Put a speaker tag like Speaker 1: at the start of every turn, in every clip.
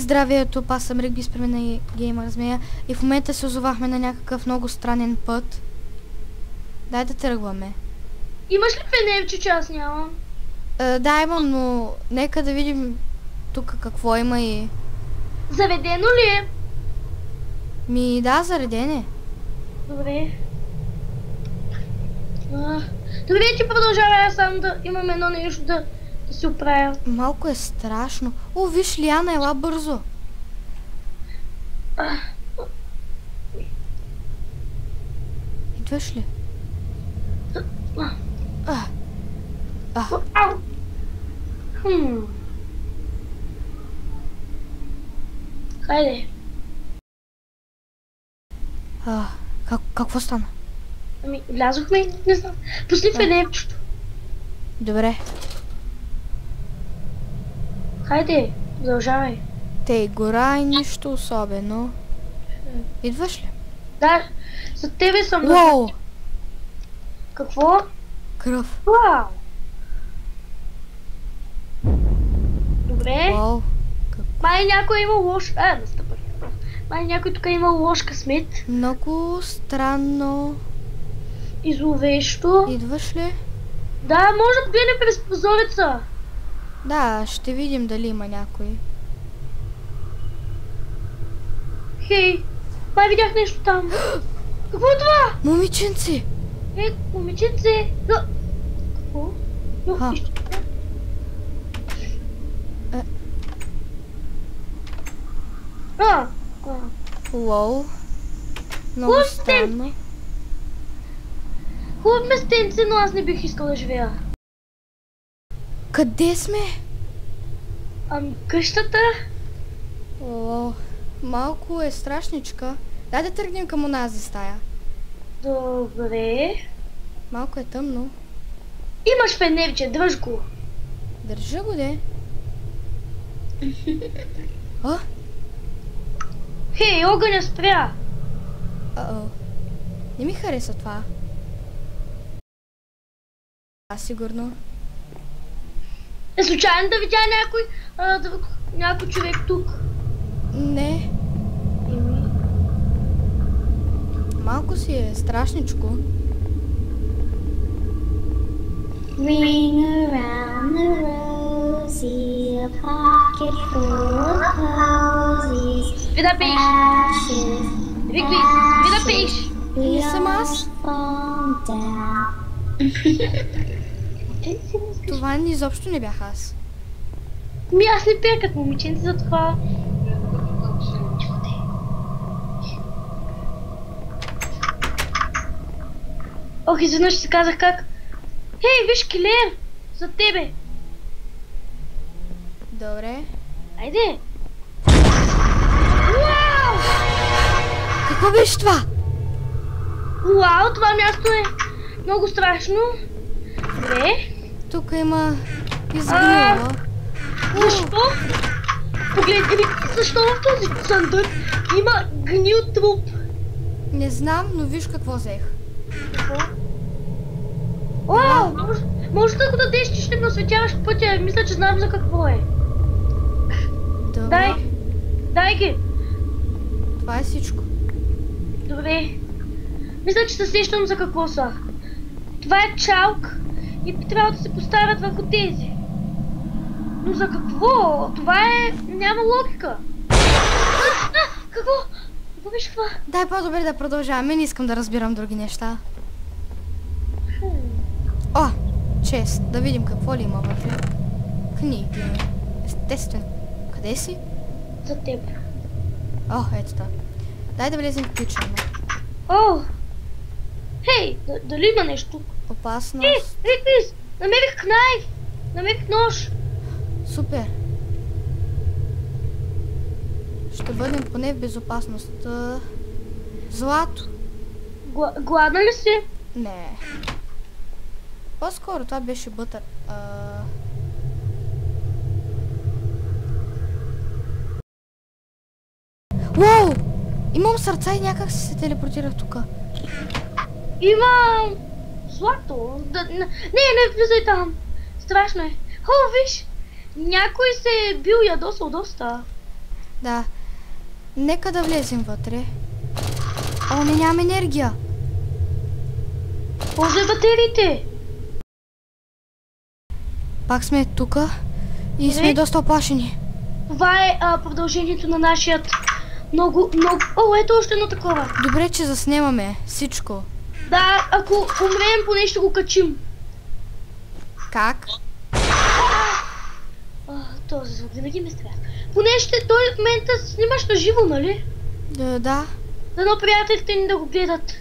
Speaker 1: здравието, аз съм Ригби, спремена и Геймър Змея и в момента се озовахме на някакъв много странен път. Дай да тръгваме.
Speaker 2: Имаш ли фенерче, че аз нямам?
Speaker 1: Да, имам, но нека да видим тук какво има и...
Speaker 2: Заведено ли е?
Speaker 1: Ми да, зареден е.
Speaker 2: Добре. Добре, ти продължавай, аз сам да имам едно нещо да си оправя.
Speaker 1: Малко е страшно. О, виж, Лиана, ела бързо. Идваш ли?
Speaker 2: Хайде.
Speaker 1: Какво стана?
Speaker 2: Ами, влязохме, не знам. Пусни фенерчето.
Speaker 1: Добре.
Speaker 2: Хайде, продължавай.
Speaker 1: Тей, гора и нищо особено. Идваш ли?
Speaker 2: Да, за тебе съм.
Speaker 1: Уау!
Speaker 2: Какво?
Speaker 1: Кръв.
Speaker 2: Вау! Добре.
Speaker 1: Уау.
Speaker 2: Май някой има лош... настъпах. Май някой тук има лош късмет.
Speaker 1: Много странно.
Speaker 2: И зловещо.
Speaker 1: Идваш ли?
Speaker 2: Да, може да погледнем през прозореца.
Speaker 1: Да, ще видим дали има някой.
Speaker 2: Хей, май видях нещо там. Какво е това?
Speaker 1: Момиченци!
Speaker 2: Момиченце. Какво?
Speaker 1: Уау. Много странно.
Speaker 2: Хубав местенце, но аз не бих искал да живея.
Speaker 1: Къде сме?
Speaker 2: Къщата.
Speaker 1: О, малко е страшничка. Дай да тръгнем към онази стая.
Speaker 2: Добре.
Speaker 1: Малко е тъмно.
Speaker 2: Имаш фенерче, дръж го.
Speaker 1: Държа го, де.
Speaker 2: Хей, огъня спря.
Speaker 1: Не ми хареса това. Сигурно.
Speaker 2: Случайно да видя някой човек тук?
Speaker 1: Не. Малко си е страшничко.
Speaker 3: Ring around the rosy, a pocket full of posies.
Speaker 2: Ви да пееш! Ригби, ви да пееш!
Speaker 1: Не съм аз. Това изобщо не бях аз.
Speaker 2: Аз не пея като момиченце, за това. Ох, изведнъж си казах как... Хей, виж килер! За тебе!
Speaker 1: Добре.
Speaker 2: Айде! Уау!
Speaker 1: Какво беше това?
Speaker 2: Уау, това място е много страшно. Добре.
Speaker 1: Тук има изгнила.
Speaker 2: Защо? Погледни, защо в този съндък има гнил труп?
Speaker 1: Не знам, но виж какво взех.
Speaker 2: Какво? Уау, може да го дадеш, че ще ме осветяваш пътя. Мисля, че знам за какво е.
Speaker 1: Добре.
Speaker 2: Дай ги.
Speaker 1: Това е всичко.
Speaker 2: Добре. Мисля, че се сещам за какво са. Това е чалк и би трябвало да се поставят върху тези. Но за какво? Това е... няма логика. Какво? Какво беше това?
Speaker 1: Дай по-добре да продължаваме, не искам да разбирам други неща. О, чест, да видим какво ли има вътре. Книги. Естествено. Къде си?
Speaker 2: За теб.
Speaker 1: О, ето та. Дай да влезем в ключа.
Speaker 2: О! Хей, дали има нещо тук?
Speaker 1: Опасност.
Speaker 2: Риквиз! Намерих кнайф! Намерих нож!
Speaker 1: Супер. Ще бъдем поне в безопасност. Злато.
Speaker 2: Гладна ли си?
Speaker 1: Не. По-скоро това беше бътър. Уау! Имам сърца и някак се телепортирах тук.
Speaker 2: Имам... злато. Не влизай там. Страшно е. Виж! Някой се е бил ядосал доста.
Speaker 1: Да. Нека да влезем вътре. О, не, нямам енергия.
Speaker 2: Ползвай батериите.
Speaker 1: Пак сме тука и сме доста оплашени.
Speaker 2: Това е продължението на нашият много... О, ето още едно такова.
Speaker 1: Добре, че заснемаме всичко.
Speaker 2: Да, ако умрем, поне ще го качим.
Speaker 1: Как?
Speaker 2: Този звук винаги ме страх. Поне ще той в момента снимаш на живо, нали?
Speaker 1: Да.
Speaker 2: Дано приятелите ни да го гледат.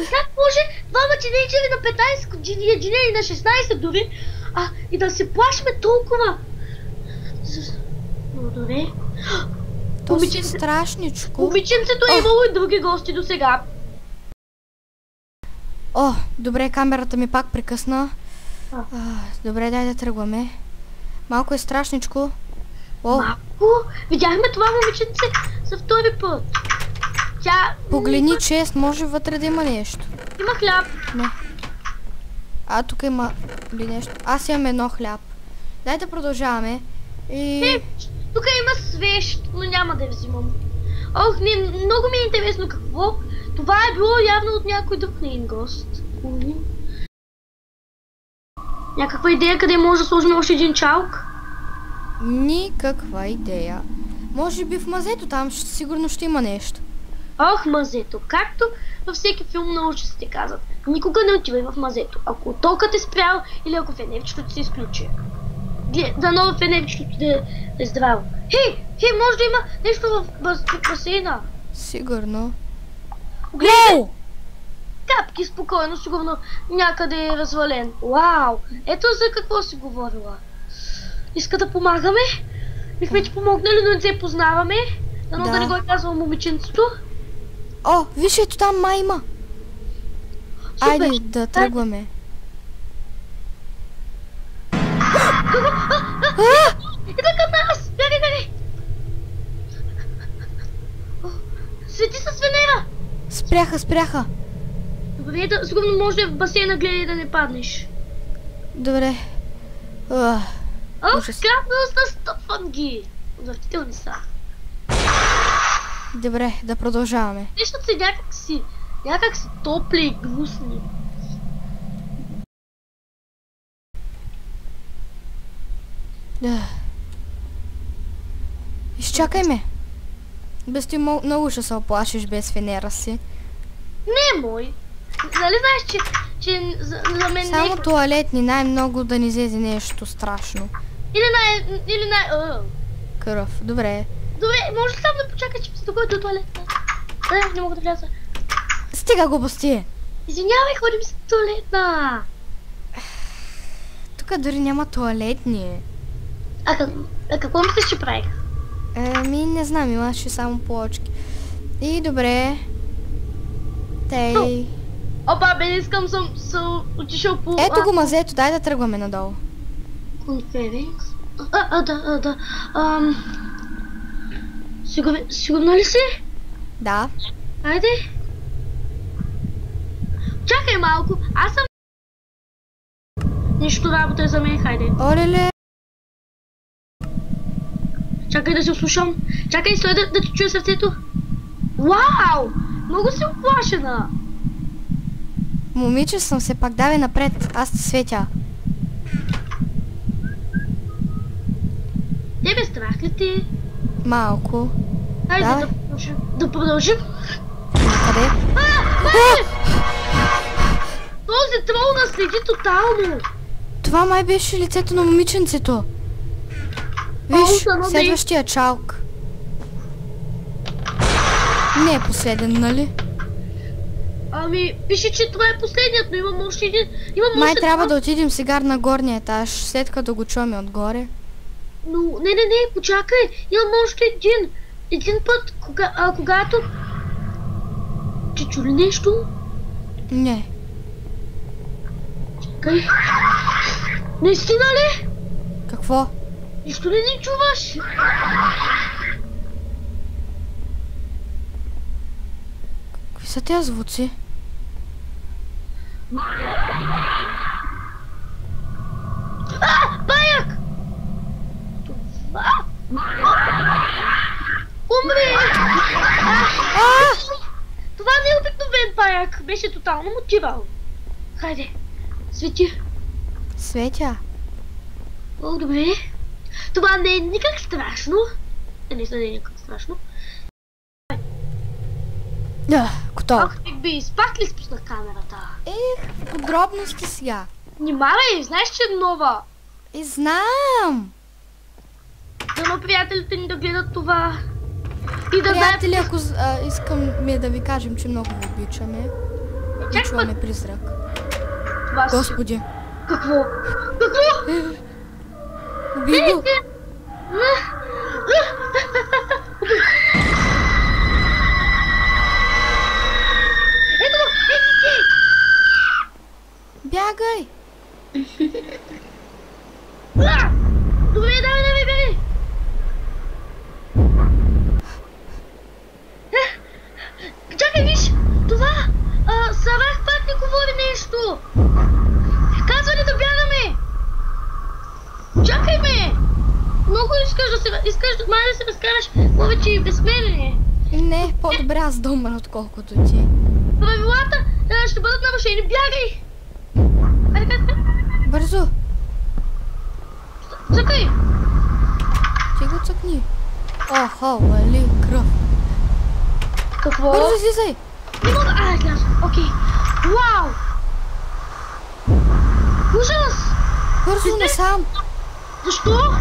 Speaker 2: Как може двама тинейджери на 15 години, един или на 16 дори, и да се плашме толкова? Добре.
Speaker 1: То си страшничко.
Speaker 2: Момиченцето е имало и други гости до сега.
Speaker 1: О, добре, камерата ми пак прекъсна. Добре, дай да тръгваме. Малко е страшничко.
Speaker 2: Малко? Видяхме това момиченце за втори път.
Speaker 1: Погледни чест, може вътре да има нещо.
Speaker 2: Има хляб.
Speaker 1: Не. Тук има ли нещо? Аз имам едно хляб. Дай да продължаваме.
Speaker 2: Тук има свещ, но няма да я взимам. Много ми е интересно какво. Това е било явно от някой друг нейн гост. Някаква идея къде може да сложим още един чалк?
Speaker 1: Никаква идея. Може би в мазето там сигурно ще има нещо.
Speaker 2: Мазето. Както във всеки филм на ужасите казват. Никога не отивай в мазето. Ако токът е спрял или ако фенерчето се изключи. Дано фенерчето да е здраво. Хей, може да има нещо в басейна.
Speaker 1: Сигурно.
Speaker 2: Гледай! Капки, спокойно, сигурно някъде е развален. Вау! Ето за какво си говорила. Иска да помагаме? Бихме ти помогнали, но не се познаваме. Дано да не го е казвал момиченцето.
Speaker 1: Виж, ето там майма. Айде да тръгваме.
Speaker 2: Ида към нас! Бягай! Свети с Венера!
Speaker 1: Спряха.
Speaker 2: Добре, сигурно може в басейна гледай да не паднеш.
Speaker 1: Добре.
Speaker 2: Крапност на стъпвам ги! Отвратителни са.
Speaker 1: Добре, да продължаваме.
Speaker 2: Нещата се някак си топли и гнусни.
Speaker 1: Изчакай ме. Без ти много ще се оплашиш без Венера си.
Speaker 2: Не, мой. Нали знаеш, че за мен
Speaker 1: само туалетни, най-много да ни излезе нещо страшно.
Speaker 2: Или
Speaker 1: Кръв, добре.
Speaker 2: Добре, може ли само да почакай, че се докой до туалетна? Не мога да вляза.
Speaker 1: Стига глупости!
Speaker 2: Извинявай, ходим с туалетна!
Speaker 1: Тук дори няма туалетни.
Speaker 2: Какво мислиш, че правих?
Speaker 1: Не знам, имаше само плочки. И добре.
Speaker 2: Опа, бе, искам съм отишъл по...
Speaker 1: Ето го мазето, дай да тръгваме надолу.
Speaker 2: Конференц? Да. Сигурна ли си?
Speaker 1: Да.
Speaker 2: Айде. Чакай малко, аз съм... Нищо работа е за мен, хайде.
Speaker 1: Олеле.
Speaker 2: Чакай да се ослушам. Чакай, стой да ти чуя сърцето. Вау! Много си оплашена.
Speaker 1: Момиче съм се пак, давай напред. Аз ти светя.
Speaker 2: Тебе страх ли ти?
Speaker 1: Малко.
Speaker 2: Хайде да продължим.
Speaker 1: Къде?
Speaker 2: Този трол нас следи тотално.
Speaker 1: Това май беше лицето на момиченцето. Виж, следващия чалк. Не е последен, нали?
Speaker 2: Пише, че това е последният, но имам още един.
Speaker 1: Май трябва да отидем сега на горния етаж, след като го чуваме отгоре.
Speaker 2: Но, не, почакай. Имам още един. Един път, когато... Че чу ли нещо?
Speaker 1: Не.
Speaker 2: Чакай. Наистина ли?
Speaker 1: Какво?
Speaker 2: Нищо ли не чуваш?
Speaker 1: Какви са тези звуци?
Speaker 2: Умри! Това не е обикновен паяк. Беше тотално мотивал. Хайде, свети.
Speaker 1: Светя.
Speaker 2: О, добре. Това не е никак страшно. Не е никак страшно.
Speaker 1: Да, готово.
Speaker 2: Ах, би, пак ли спусна камерата?
Speaker 1: Подробности сега.
Speaker 2: Внимавай, знаеш, че е нова.
Speaker 1: Знам.
Speaker 2: Дано приятелите ни да гледат това. И да
Speaker 1: Приятели, ако искаме да ви кажем, че много ви обичаме. И чуваме призрак.
Speaker 2: Това си.
Speaker 1: Господи.
Speaker 2: Какво? Какво?
Speaker 1: Уби го.
Speaker 2: Ето го! Ето ти!
Speaker 1: Бягай.
Speaker 2: Добре, давай, бери! Чакай, виж! Това! Сарах пак не говори нещо! Казва ни да бягаме! Чакай ме! Много искаш май да се разкараш повече без мене!
Speaker 1: Не, по-добре аз да умра, отколкото ти.
Speaker 2: Правилата ще бъдат нарушени. Бягай! Хайде!
Speaker 1: Бързо!
Speaker 2: Цъкай!
Speaker 1: Ти го цъкни. Охо, вали кръв.
Speaker 2: Какво?
Speaker 1: Бързо излизай!
Speaker 2: Не мога! Гледаш! Окей! Вау! Ужас!
Speaker 1: Бързо насам!
Speaker 2: Защо?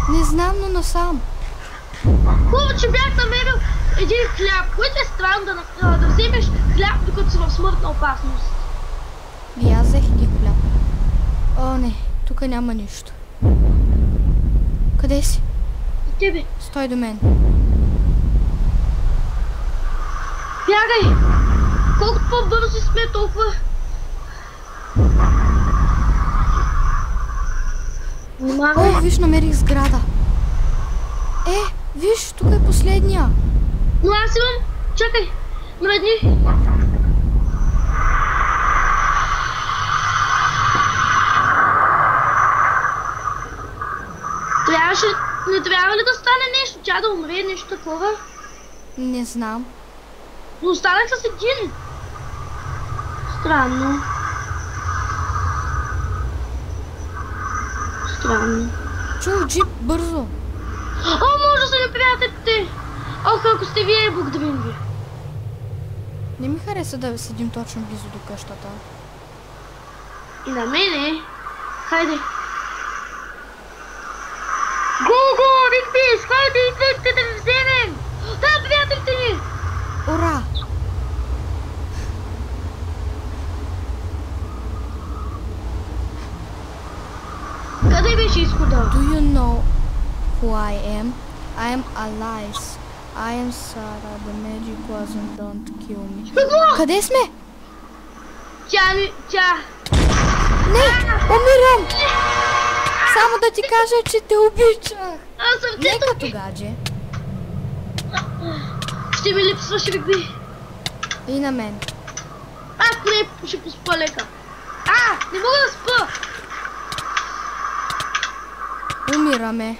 Speaker 1: Не знам, но насам.
Speaker 2: Хубаво, че бях намерил един хляб, което е странно да вземеш хляб, докато си в смъртна опасност.
Speaker 1: И аз взех един хляб. О, не, тук няма нищо. Къде си?
Speaker 2: За тебе.
Speaker 1: Стой до мен.
Speaker 2: Бягай! Колкото по-бързо сме, толкова...
Speaker 1: О, виж, намерих сграда. Виж, тук е последния.
Speaker 2: Но аз имам... Чакай! Наведни! Не трябва ли да стане нещо? Тя да умре, нещо такова?
Speaker 1: Не знам.
Speaker 2: Но останах с един. Странно. Странно.
Speaker 1: Чух джип, бързо.
Speaker 2: О, може да са ми приятелите! Ох, ако сте вие, благодарим ви.
Speaker 1: Не ми хареса да седим точно близо до къщата.
Speaker 2: И на мене. Хайде. Го, Рикбис! Хайде, идвайте да ви вземем! Да, приятелите ни!
Speaker 1: Ура!
Speaker 2: Къде беше изхода?
Speaker 1: Do you know who I am? I am Alice. I am Sarah. The magic wasn't don't kill me.
Speaker 2: Какво?
Speaker 1: Къде сме?
Speaker 2: Тя...
Speaker 1: Не! Умирам! Само да ти кажа, че те обичах.
Speaker 2: Аз съм
Speaker 1: Не
Speaker 2: тето.
Speaker 1: като гадже.
Speaker 2: Ще ми липсваш, Рикби.
Speaker 1: И на мен.
Speaker 2: Не, ще поспа лека. Не мога да спа.
Speaker 1: Умираме.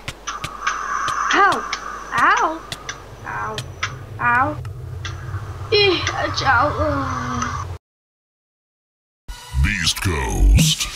Speaker 2: Ау. И, чао.
Speaker 4: Beast Coast.